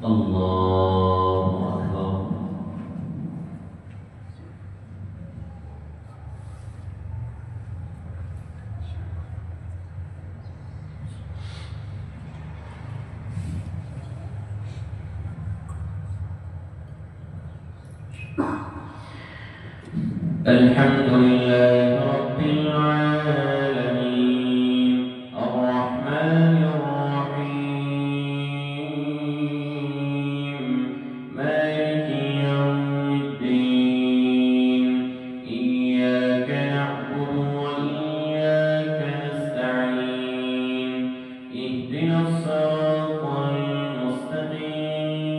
الله أكبر. الحمد لله رب العالمين الرحمن الرحيم مالك يوم الدين إياك نعبد وإياك نستعين اهدنا الصراط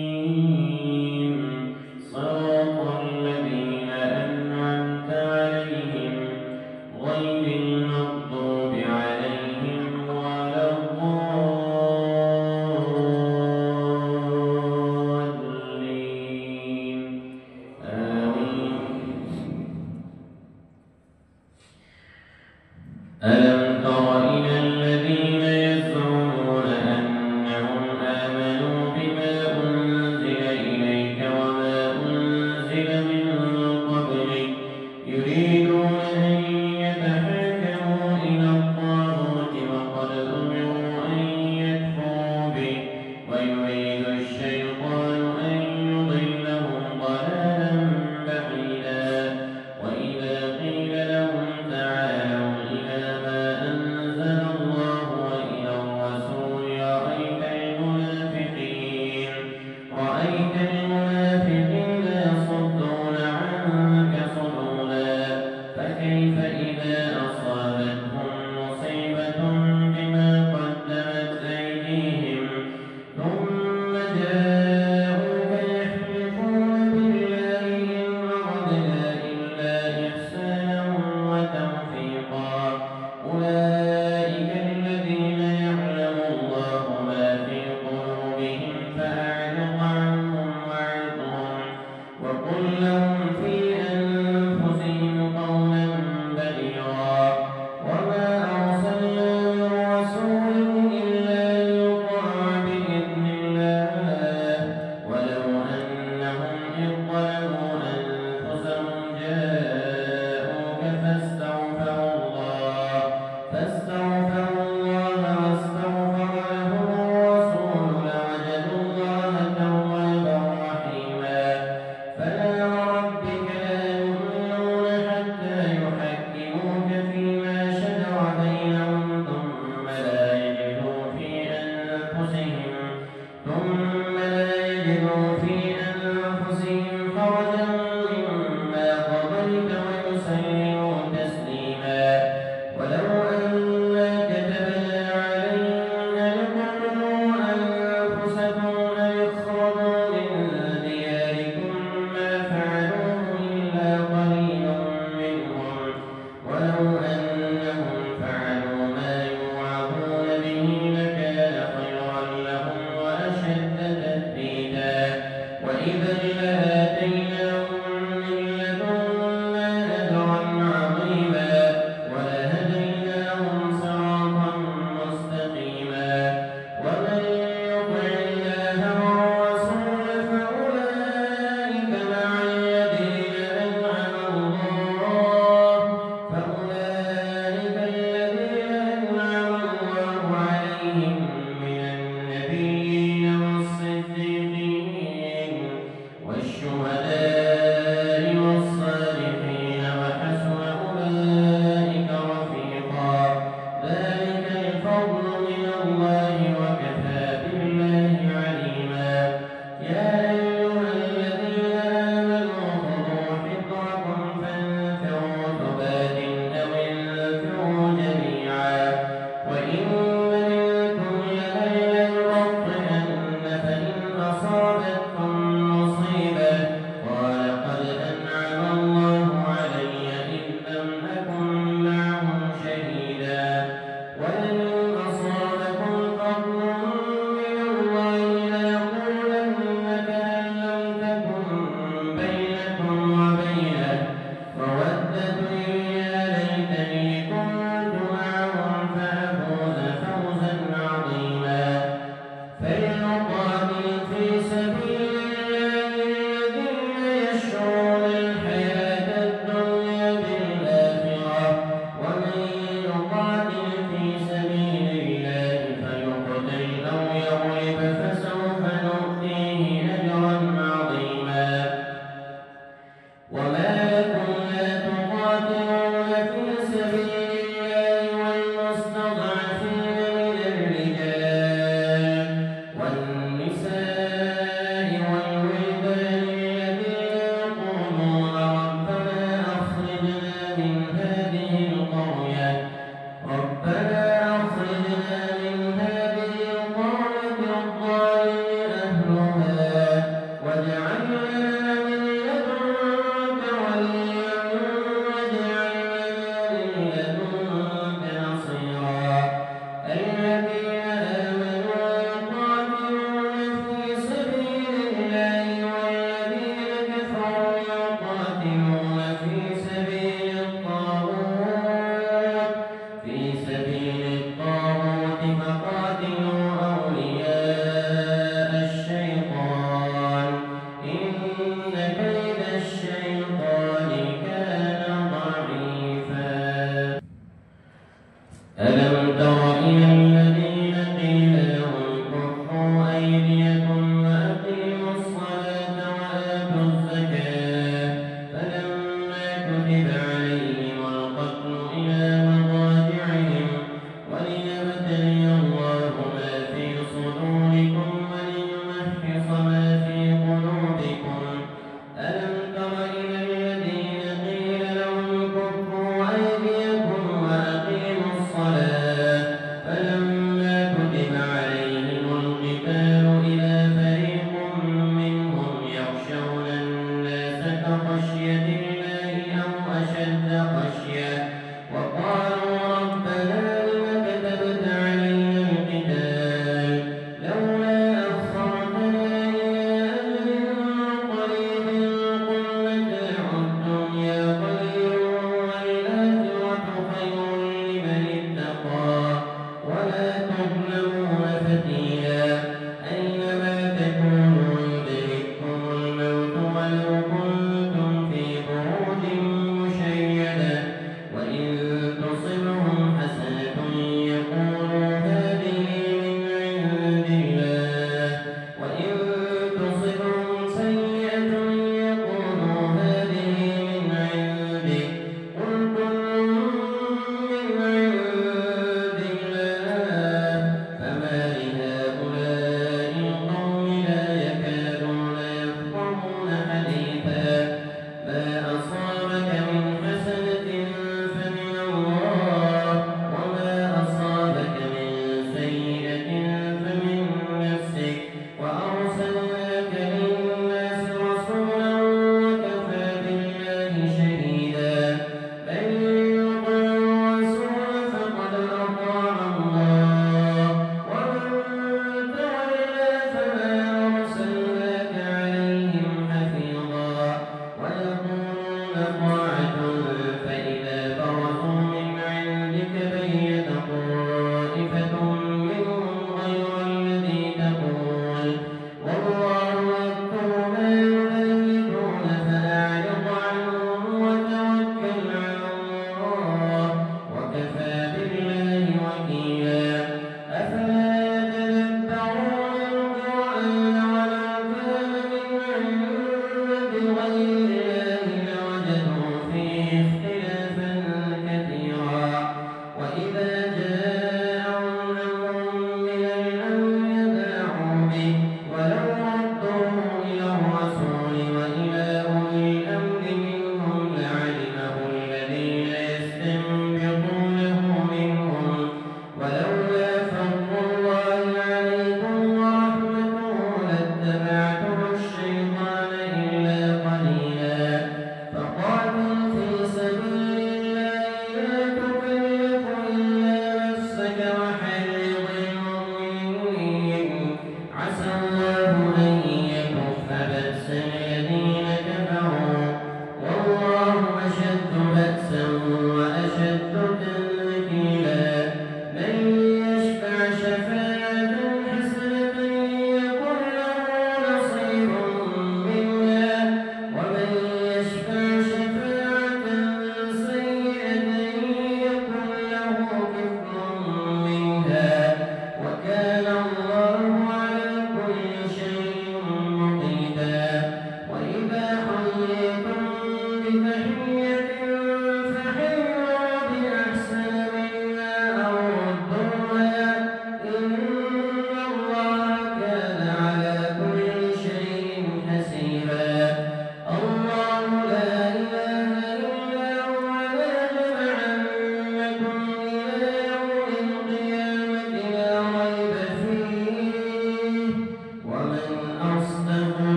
المستقيم صراط الذين أنعمت عليهم غير المغضوب عليهم ولا الضالين آمين. ألم تر إلى الذين يزعمون أنهم آمنوا بما أنزل إليك وما أنزل من قبلك يريدون أن يتحاكموا إلى الطاغوت وقد أمروا أن يكفروا به ويريد الشيطان أن يضلهم ضلالا بعيدا وإذا قيل لهم تعالوا إلى ما أنزل الله وإلى الرسول رأيت المنافقين يصدون عنك صدودا فكيف إذا أصابتهم مصيبة بما قدمت أيديهم ثم جاءوك يحلفون بالله إن أردنا إلا إحسانا وتوفيقا أولئك الذين يعلم الله ما في قلوبهم فأعرض عنهم وعظهم وقل لهم في أنفسهم قولا بليغا وما أرسلنا من رسول إلا ليطاع بإذن الله ولو أنهم إذ ظلموا أنفسهم جاءوك فاستغفروا الله واستغفر لهم الرسول لوجدوا الله توابا رحيما فلا وربك لا يؤمنون حتى يحكموك فيما شجر بينهم ثم لا يجدوا في أنفسهم حرجا مما قضيت ويسلموا تسليما ولو أنا كتبنا عليهم أن اقتلوا أنفسكم أو اخرجوا من دياركم ما فعلوه إلا قليل منهم ولو أنهم فعلوا ما يوعظون به لكان خيرا لهم وأشد تثبيتا وإذا لآتيناهم من لدنا أجرا عظيما ولهديناهم صراطا مستقيما ومن يطع الله والرسول فأولئك مع الذين أنعم الله عليهم من النبيين والصديقين والشهداء والصالحين وحسن أولئك رفيقا ذلك الفضل من الله وكفى بالله عليما يا أيها الذين آمنوا خذوا حذركم فانفروا ثبات أو انفروا جميعا وإن منكم لمن ليبطئن فإن أصابتكم مصيبة قال قد أنعم الله علي إذ لم أكن معهم شهيدا سبيل الطاغوت فقاتلوا أولياء الشيطان إن كيد الشيطان كان ضعيفا ألم تر إلى الذين قيل لهم كفوا أيديكم وأقيموا الصلاة وآتوا الزكاة فلما كتب عليهم القتل إلى مضاجعهم وليبتلي الله ما في صدوركم وليمحص ما في قلوبكم ألم تر إلى الذين قيل لهم كفوا أيديكم وأقيموا الصلاة فلما كتب عليهم القتال إذا فريق منهم يخشون الناس كخشية الله أو أشد خشية وقالوا ربنا لم كتبت علينا القتال لولا أخرتنا إلى أجل قريب قل متاع الدنيا قليل والآخرة خير لمن اتقى ولا تظلمون فتيلا أينما تكونوا يدرككم الموت ولو كنتم في بروج مشيدة وإن تصبهم حسنة يقولوا هذه من عند الله وإن تصبهم سيئة يقولوا هذه من عندك قل كل من عند الله فما لهؤلاء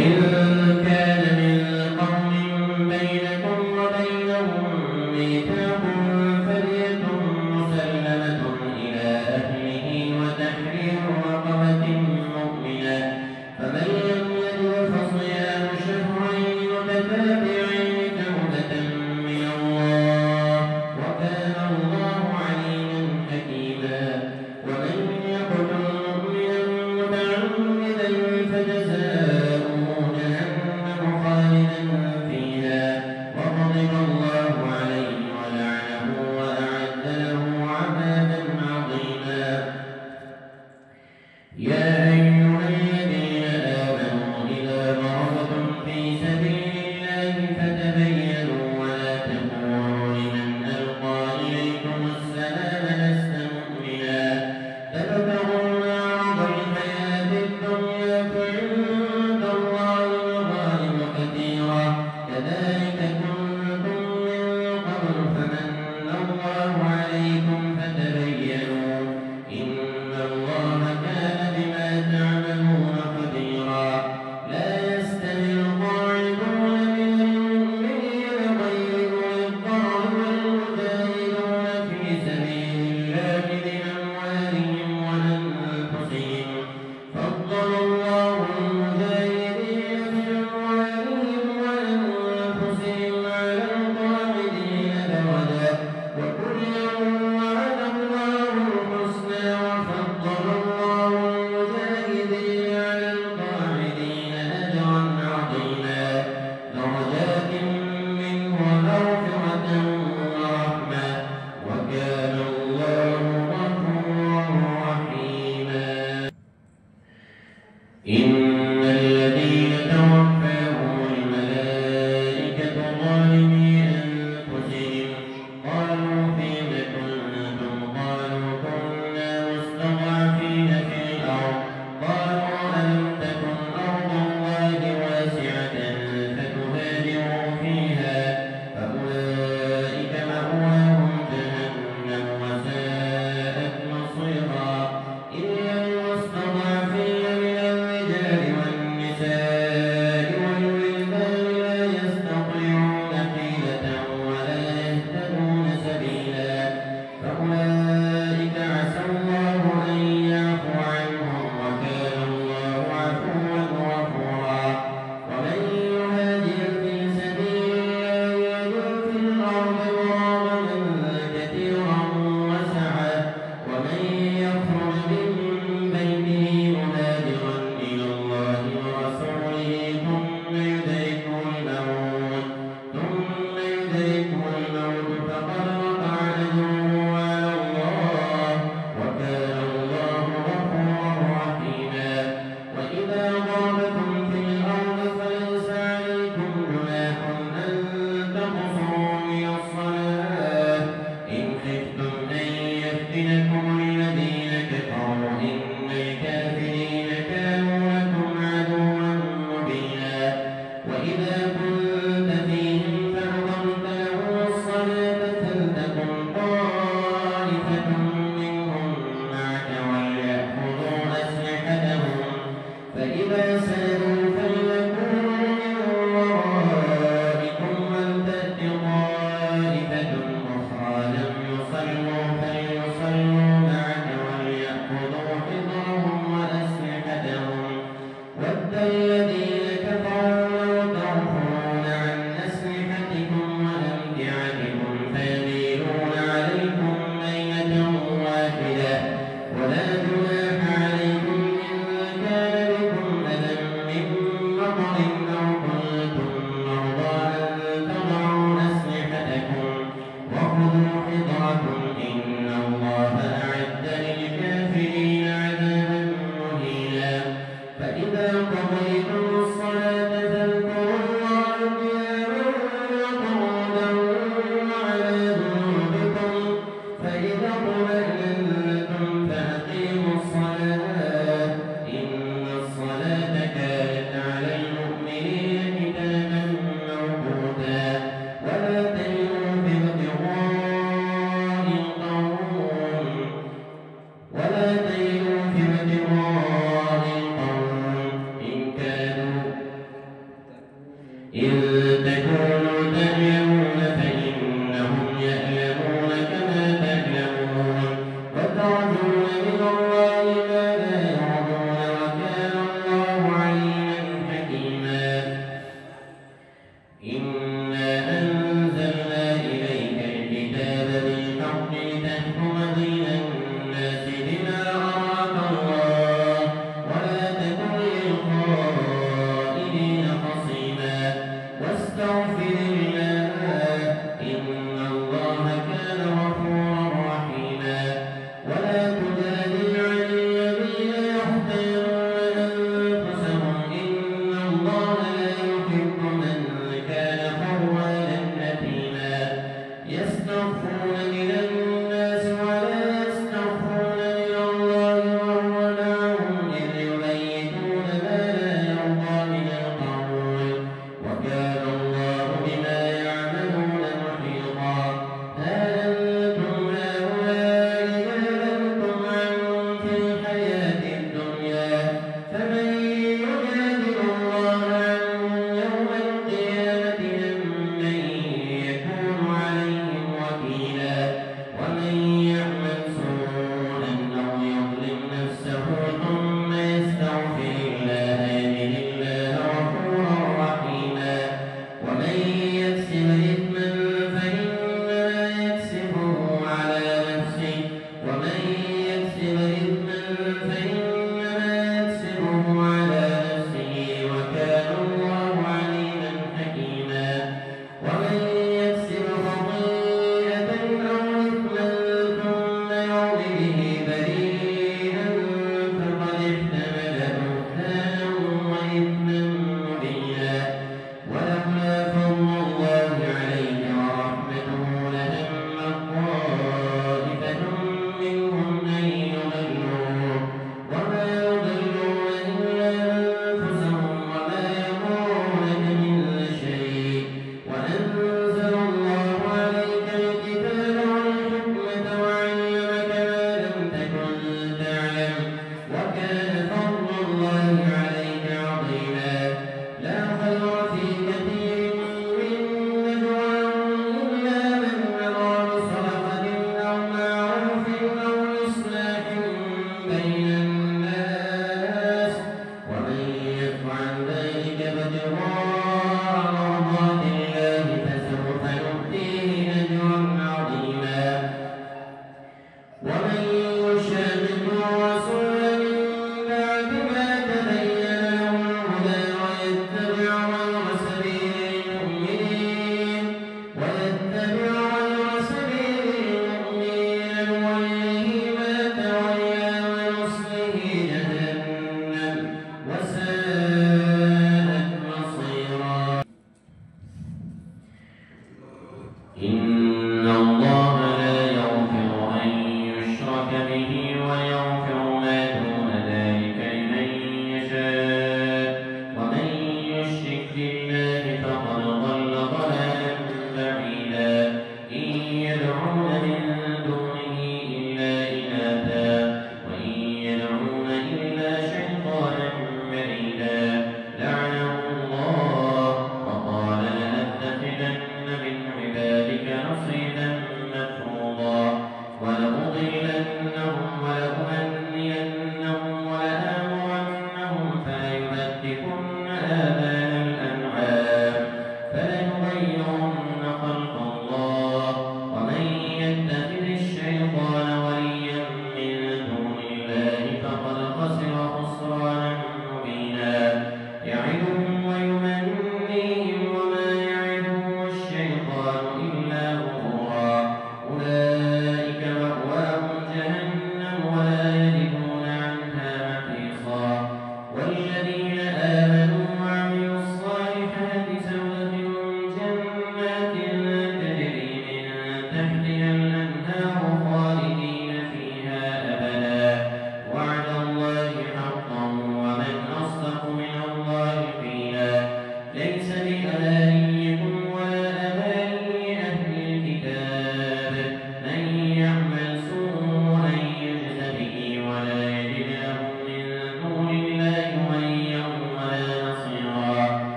وإن كان من قوم بينكم وبينهم ميثاق فدية مسلمة إلى أهله وتحرير رقبة مؤمنة فمن لم يجد فصيام شهرين متتابعين توبة من الله وكان الله عليما حكيما ومن يقتل مؤمنا متعمدا فجزاؤه جهنم خالدا فيها وغضب الله عليه ولعنه وأعد له عذابا عظيما. يا أيها الذين آمنوا إذا ضربتم في سبيل الله فتبينوا ولا تقولوا لمن ألقى إليكم السلام لست مؤمنا تبتغون عرض الحياة الدنيا فعند الله مغانم كثيرة كذلك كنتم من قبل فمن الله عليكم فتبينوا إن الله كان بما تعملون خبيرا. لا يستوي القاعدون من المؤمنين غير أولي الضرر والمجاهدون في سبيل الله بأموالهم وأنفسهم فضل الله المجاهدين بأموالهم وأنفسهم على القاعدين درجة وكلا وعد الله الحسنى وفضل الله المجاهدين على القاعدين أجرا عظيما درجات منه ومغفرة ورحمة وكان الله غفورا رحيما. إن الذين توفاهم الملائكة ظالمي أنفسهم قالوا فيم كنتم قالوا كنا مستضعفين في الأرض قالوا ألم تكن أرض الله واسعة فتهاجروا فيها فأولئك مأواهم جهنم وساءت مصيرا. إلا المستضعفين من الرجال والنساء والولدان لا يستطيعون حيلة ولا يهتدون سبيلا فأولئك عسى الله أن يعفو عنهم وكان الله عفوا غفورا. ومن يهاجر في سبيل الله يجد في الأرض مراغما كثيرا وسعة ومن يخرج من بيته مهاجرا إلى الله ورسوله ثم يدركه الموت فقد وقع أجره على الله وكان الله غفورا رحيما. وإذا ضربتم في الأرض فليس عليكم جناح أن تقصروا من الصلاة إن خفتم أن يفتنكم الذين كفروا إن الكافرين كانوا لكم عدوا مبينا. وإذا كنت فيهم فأقمت لهم الصلاة فلتكن طائفة منهم معك وليأخذوا أسلحتهم فإذا سجدوا فليكونوا من ورائكم ولتأت طائفة أخرى لم يصلوا فليصلوا معك وليأخذوا حذرهم وأسلحتهم ود الذين كفروا لو تغفلون عن أسلحتكم وأمتعتكم فيميلون عليكم ميلة واحدة ولا جناح عليكم إن كان بكم أذى من مطر أو كنتم مرضى أن تضعوا أسلحتكم وخذوا حذركم إن الله أعد للكافرين عذابا مهينا. فإذا قضيتم عن ذلك ابتغاء مرضات الله فسوف نؤتيه أجرا عظيما ومن يشاقق الرسول من بعد ما تبين له الهدى ويتبع غير سبيل المؤمنين نوله ما تولى ونصله جهنم وساءت مصيرا إن الله لا يغفر أن يشرك به ويغفر ما دون ذلك لمن يشاء ومن يشرك بالله فقد ضل ضلالا بعيدا إن يدعون من دونه إلا إناثا وإن يدعون إلا شيطانا مريدا لعنه الله وقال لنتخذن من عبادك نصيبا مفروضا ولأضلنهم ولأمنينهم ولآمرنهم فليبتكن آذان الأنعام فليغيرن خلق الله ومن يتخذ الشيطان وليا من دون الله فقد خسر خسرانا مبينا يعدهم ويمنيهم وما يعدهم الشيطان إلا غرورا أولئك مأواهم جهنم ولا يجدون عنها محيصا والذين آمنوا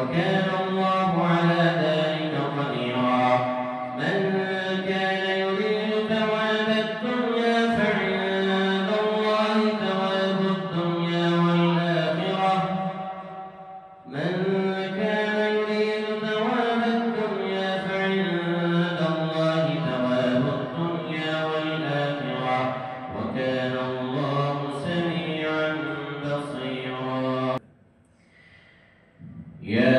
وكان الله على ذلك قديرا. من كان يريد ثواب الدنيا فعند الله ثواب الدنيا والآخرة. من كان يريد ثواب الدنيا فعند الله ثواب الدنيا والآخرة وكان الله سميعا بصيرا. يا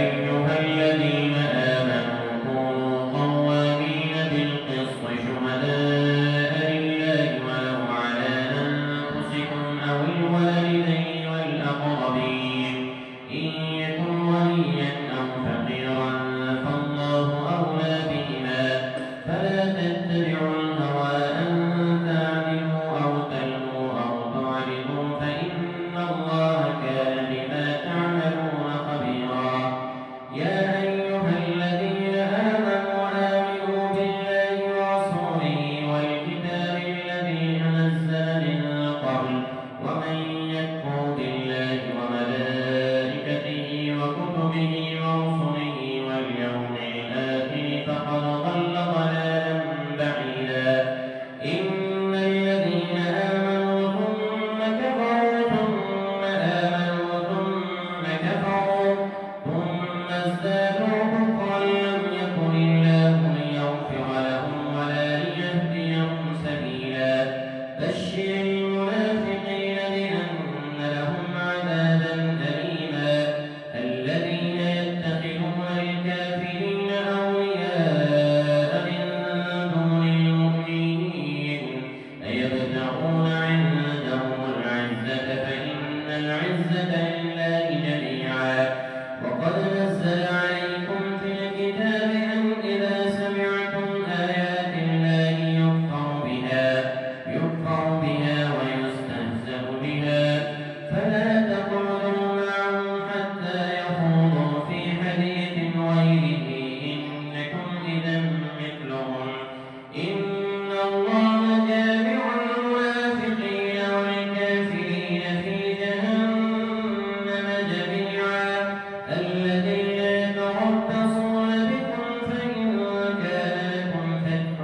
أيها الذين آمنوا كونوا قوامين بالقسط شهداء لله ولو على أنفسكم أو الوالدين والأقربين إن يكن غنيا أو فقيرا فالله أولى بهما فلا تتبعوا الهوى أن تعدلوا أو تلووا أو تعرضوا فإن الله كان بما تعملون خبيرا. يا أيها الذين آمنوا آمنوا بالله ورسوله والكتاب الذي أنزل من قبل ومن يكفر بالله وملائكته وكتبه ورسله واليوم الآخر فقد ضل ضلالا بعيدا. إن الذين آمنوا ثم كفروا ثم آمنوا ثم كفروا ثم ازدادوا كفرا لم يكن الله ليغفر لهم ولا ليهديهم سبيلا. بشر المنافقين بأن لهم عذابا أليما. الذين يتخذون الكافرين أولياء من دون المؤمنين أيبتغون عندهم العزة فإن العزة لله جميعا. وقد نزل عليكم في الكتاب أن إذا سمعتم آيات الله يكفر بها ويستهزأ بها فلا تقعدوا معهم حتى يخوضوا في حديث غيره إنكم إذا مثلهم. إن الله جامع المنافقين والكافرين في جهنم جميعا. الذين يتربصون بكم فإن كان لكم فتح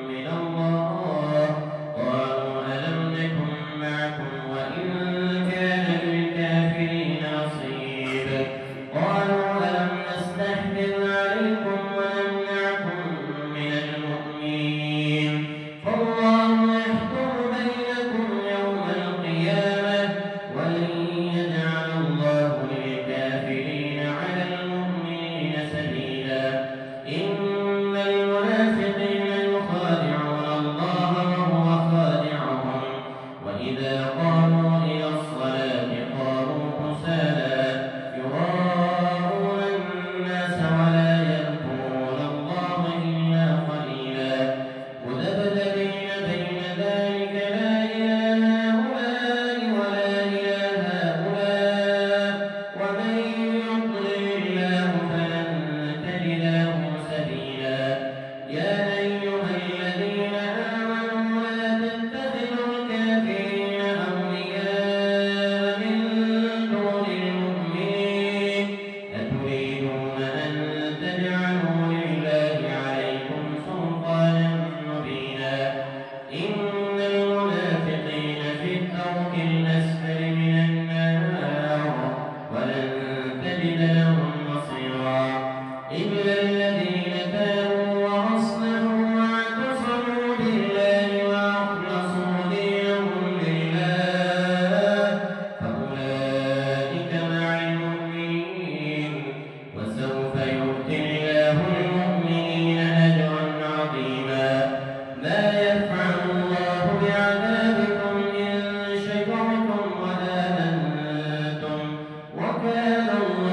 من الله قالوا ألم نكن معكم وإن كان للكافرين نصيب قالوا ألم نستحوذ عليكم ونمنعكم من المؤمنين فالله يحكم بينكم يوم القيامة ولن يجعل الله للكافرين على المؤمنين سبيلا. إن المنافقين يخادعون الله وهو خادعهم وإذا قاموا إلى الصلاة قاموا كسالى يراءون الناس ولا يذكرون الله إلا قليلا. مذبذبين بين ذلك لا إله هؤلاء ولا إله هؤلاء ومن يضلل الله فلن تجد له سبيلا. يا أيها الذين آمنوا لا تتخذوا الكافرين أولياء من دون المؤمنين أتريدون أن تجعلوا لله عليكم سلطانا مبينا. إن المنافقين في الدرك الأسفل من النار ولن تجد لهم نصيرا. إلا الذين تابوا وأصلحوا واعتصموا بالله وأخلصوا دينهم لله فأولئك مع المؤمنين وسوف يؤتي الله المؤمنين أجرا عظيما. ما يفعل الله بعذابكم إن شكرتم وآمنتم وكان الله